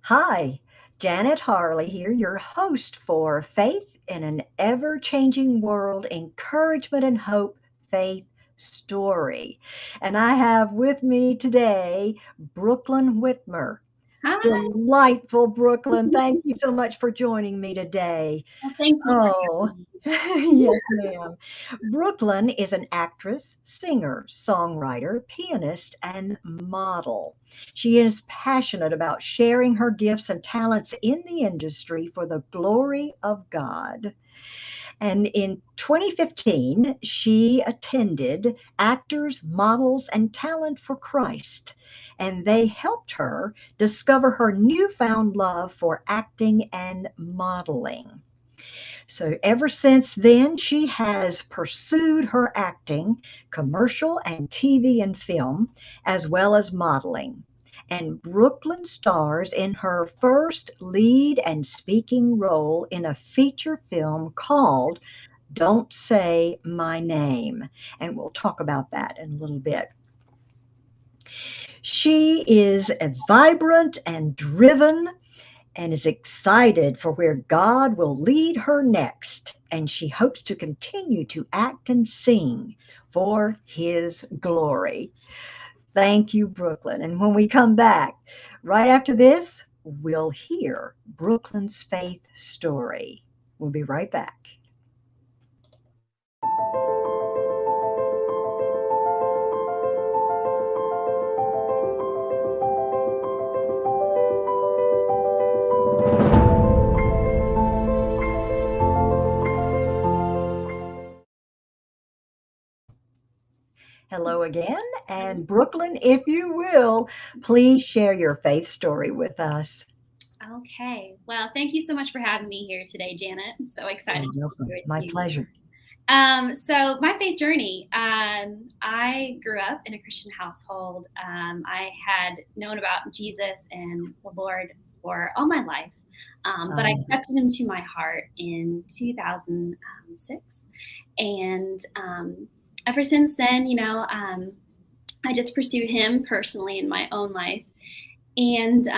Hi, Janet Harley here, your host for Faith in an Ever Changing World Encouragement and Hope Faith Story. And I have with me today Brooklyn Wittmer. Hi. Delightful, Brooklyn. Thank you so much for joining me today. Well, thank you for Oh, having me. yes, ma'am. Brooklyn is an actress, singer, songwriter, pianist, and model. She is passionate about sharing her gifts and talents in the industry for the glory of God. And in 2015, she attended Actors, Models, and Talent for Christ. And they helped her discover her newfound love for acting and modeling. So ever since then, she has pursued her acting, commercial and TV and film, as well as modeling. And Brooklyn stars in her first lead and speaking role in a feature film called Don't Say My Name. And we'll talk about that in a little bit. She is a vibrant and driven and is excited for where God will lead her next. And she hopes to continue to act and sing for His glory. Thank you, Brooklyn. And when we come back, right after this, we'll hear Brooklyn's faith story. We'll be right back. Hello again. And Brooklyn, if you will, please share your faith story with us. Okay. Well, thank you so much for having me here today, Janet. I'm so You're excited to be welcome. here with My you. pleasure. So my faith journey, I grew up in a Christian household. I had known about Jesus and the Lord for all my life, but I Um, accepted Him to my heart in 2006. And ever since then, I just pursued Him personally in my own life. And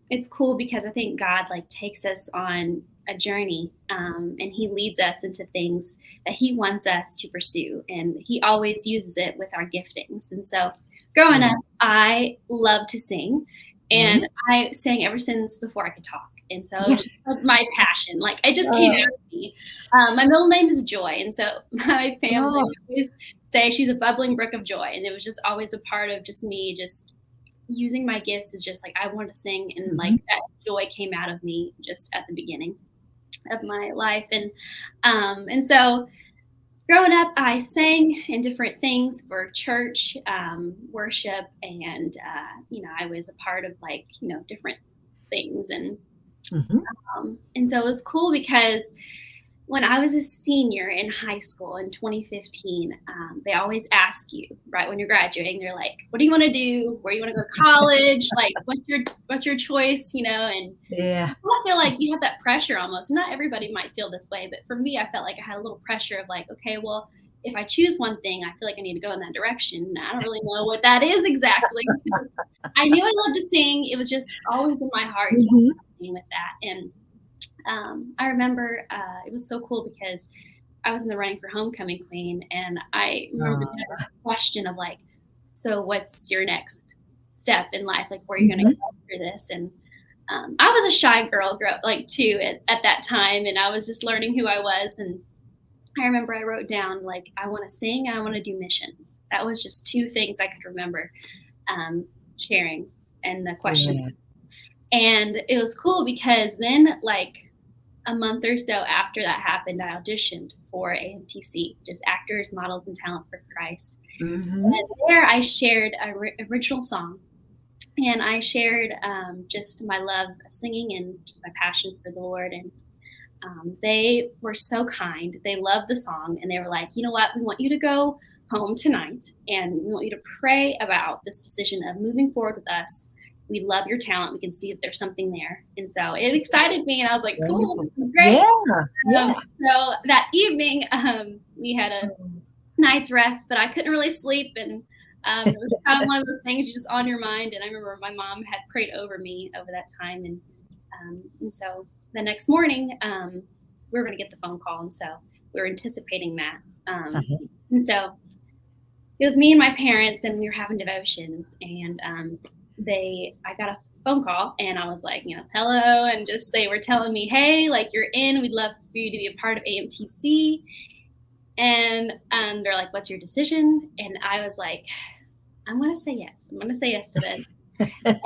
it's cool because I think God like takes us on a journey, and He leads us into things that He wants us to pursue, and He always uses it with our giftings. And so growing up, yes. I love to sing, Mhm. and I sang ever since before I could talk. And so it was Yes. just like my passion, like it just came out Oh, of me. My middle name is Joy, and so my family oh, always say she's a bubbling brook of joy, and it was just always a part of just me just using my gifts is just like I wanted to sing, and like mhm. that joy came out of me just at the beginning of my life. And so growing up I sang in different things for church, worship, and I was a part of like different things. Mhm. And so it was cool because when I was a senior in high school in 2015, they always ask you right when you're graduating. They're like, "What do you want to do? Where do you want to go to college? Like, what's your choice?" And Yeah. I feel like you have that pressure almost. Not everybody might feel this way, but for me, I felt like I had a little pressure of like, okay, well, if I choose one thing, I feel like I need to go in that direction. I don't really know what that is exactly. I knew I loved to sing. It was just always in my heart to Mhm. be with that. And I remember it was so cool because I was in the running for homecoming queen, and I remember they had Uh, this question of like, so what's your next step in life? Like, where are you going to mhm. go after this? And I was a shy girl, like too, at that time, and I was just learning who I was. And I remember I wrote down like, I want to sing and I want to do missions. That was just two things I could remember um, sharing and the question. Yeah. And it was cool because then, like, a month or so after that happened, I auditioned for AMTC, just Actors, Models, and Talent for Christ. Mhm. And there I shared an original song, and I shared just my love of singing and just my passion for the Lord. And they were so kind. They loved the song, and they were like, you know what? We want you to go home tonight, and we want you to pray about this decision of moving forward with us. We love your talent. We can see that there's something there. And so it excited me, and I was like, cool, Wonderful. this is Yeah. great. Yeah. So that evening, we had a Mm. night's rest, but I couldn't really sleep. And It was kind of one of those things you just on your mind. And I remember my mom had prayed over me over that time, and so the next morning, we were going to get the phone call, and so we were anticipating that. Uh-huh. And so it was me and my parents, and we were having devotions, and I got a phone call, and I was like, hello, and just they were telling me, hey, like you're in, we'd love for you to be a part of AMTC, and they're like, what's your decision? And I was like, I'm gonna say yes. I'm gonna say yes to this.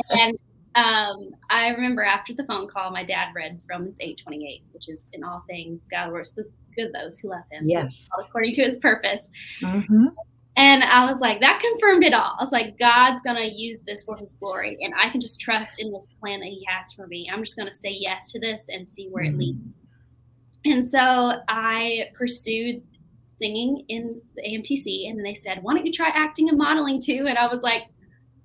And I remember after the phone call, my dad read Romans 8:28, which is in all things God works the good of those who love Him, Yes. according to His purpose. Mm-hmm. And I was like, that confirmed it all. I was like, God's going to use this for His glory, and I can just trust in this plan that He has for me. I'm just going to say yes to this and see where it leads. And so I pursued singing in the AMTC, and then they said, why don't you try acting and modeling too? And I was like,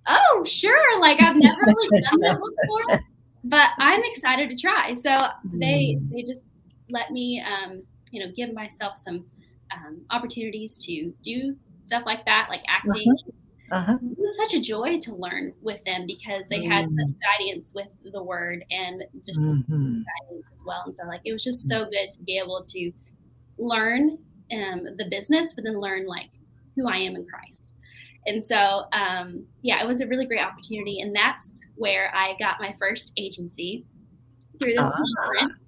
oh, sure. Like I've never really done that before, but I'm excited to try. So they just let me, give myself some opportunities to do stuff like that, like acting. Uh-huh. It was such a joy to learn with them because they had such guidance with the word and just the guidance as well. And so like, it was just so good to be able to learn the business, but then learn like who I am in Christ. And so, it was a really great opportunity. And that's where I got my first agency through this conference.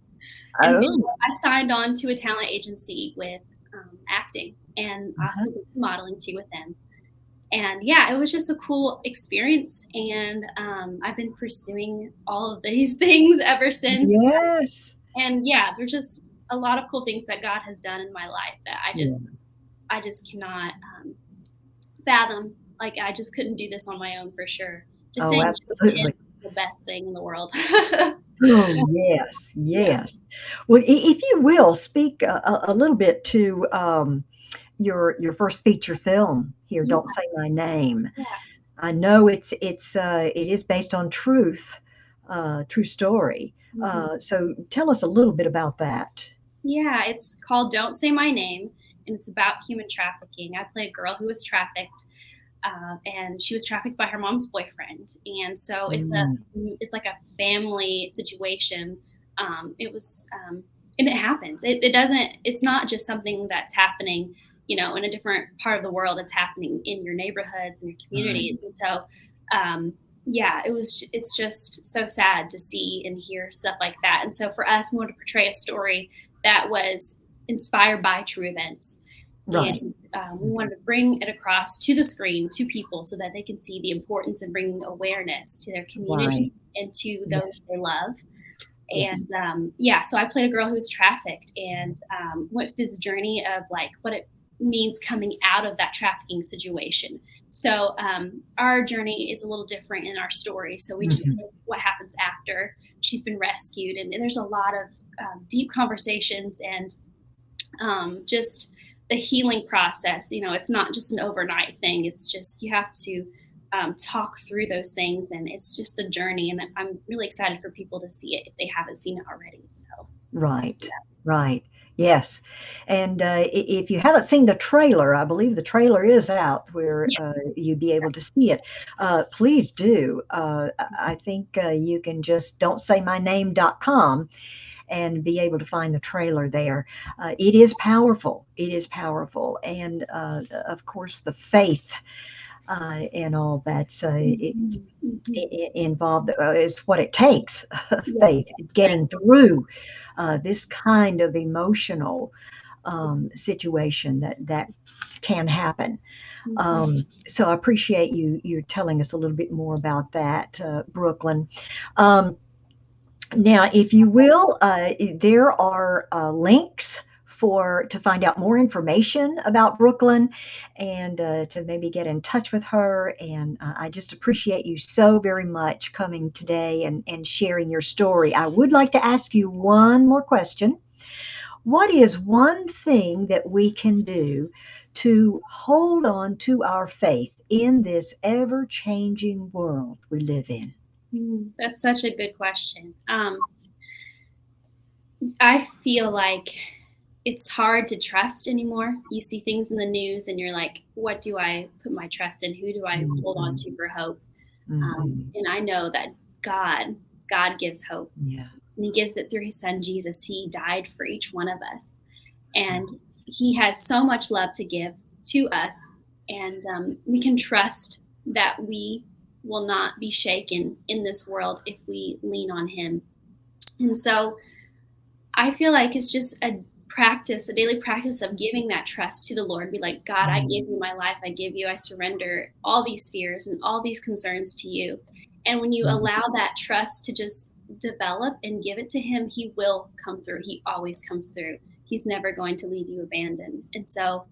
And so I signed on to a talent agency with acting and also modeling too with them. And it was just a cool experience. And I've been pursuing all of these things ever since. Yes. And there's just a lot of cool things that God has done in my life that I just cannot fathom. Like I just couldn't do this on my own for sure. Just saying absolutely. The best thing in the world. Oh, yes, yes. Well, if you will, speak a little bit to your first feature film here, Don't Say My Name. Yeah. I know it is based on true story. So tell us a little bit about that. Yeah, it's called Don't Say My Name, and it's about human trafficking. I play a girl who was trafficked, and she was trafficked by her mom's boyfriend. And so it's like a family situation. And it happens. It's not just something that's happening, in a different part of the world. It's happening in your neighborhoods and your communities. And so, it's just so sad to see and hear stuff like that. And so for us, we wanted to portray a story that was inspired by true events. Right. And we wanted to bring it across to the screen to people so that they can see the importance of bringing awareness to their community and to those they love. And so I played a girl who was trafficked and went through this journey of like what it means coming out of that trafficking situation. So our journey is a little different in our story. So we just take what happens after she's been rescued. And there's a lot of deep conversations and just the healing process. It's not just an overnight thing. It's just you have to talk through those things, and it's just a journey. And I'm really excited for people to see it if they haven't seen it already. So right, yes. And if you haven't seen the trailer, I believe the trailer is out where you'd be able to see it. Please do. I think you can just don'tsaymyname.com and be able to find the trailer there. It is powerful. It is powerful. And of course, the faith and all that's involved is what it takes, faith, getting through this kind of emotional situation that can happen. So I appreciate you telling us a little bit more about that, Brooklyn. Now, if you will, there are links to find out more information about Brooklyn and to maybe get in touch with her. And I just appreciate you so very much coming today and sharing your story. I would like to ask you one more question. What is one thing that we can do to hold on to our faith in this ever-changing world we live in? That's such a good question. I feel like it's hard to trust anymore. You see things in the news and you're like, what do I put my trust in? Who do I hold on Mhm. to for hope? Mhm. And I know that God gives hope, Yeah. and He gives it through His Son Jesus. He died for each one of us, and Yes. He has so much love to give to us, and we can trust that we will not be shaken in this world if we lean on Him. And so I feel like it's just a practice, a daily practice of giving that trust to the Lord. Be like, God, I give Mm. you my life. I surrender all these fears and all these concerns to you. And when you Mhm. allow that trust to just develop and give it to Him, He will come through. He always comes through. He's never going to leave you abandoned. And so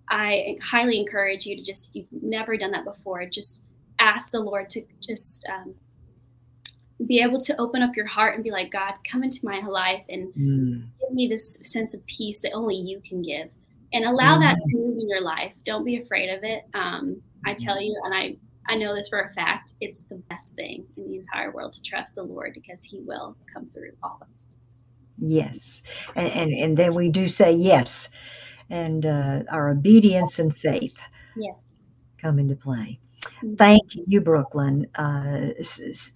I highly encourage you to just, if you've never done that before, just ask the Lord to just be able to open up your heart and be like, God, come into my life and Mm. give me this sense of peace that only you can give, and allow that Mhm. to move in your life. Don't be afraid of it. I Mhm. tell you, and I know this for a fact, it's the best thing in the entire world to trust the Lord, because He will come through always. Yes. And then we do say yes, and our obedience and faith Yes. come into play. Mhm. Thank you, Brooklyn,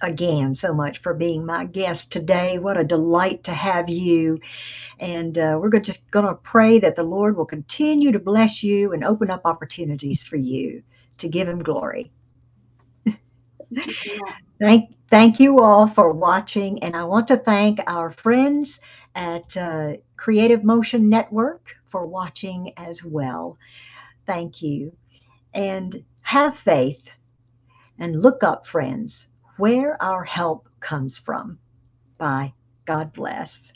again so much for being my guest today. What a delight to have you. And just going to pray that the Lord will continue to bless you and open up opportunities for you to give Him glory. Thank you so much. Thank you all for watching. And I want to thank our friends at Creative Motion Network for watching as well. Thank you. And have faith and look up, friends, where our help comes from. Bye. God bless.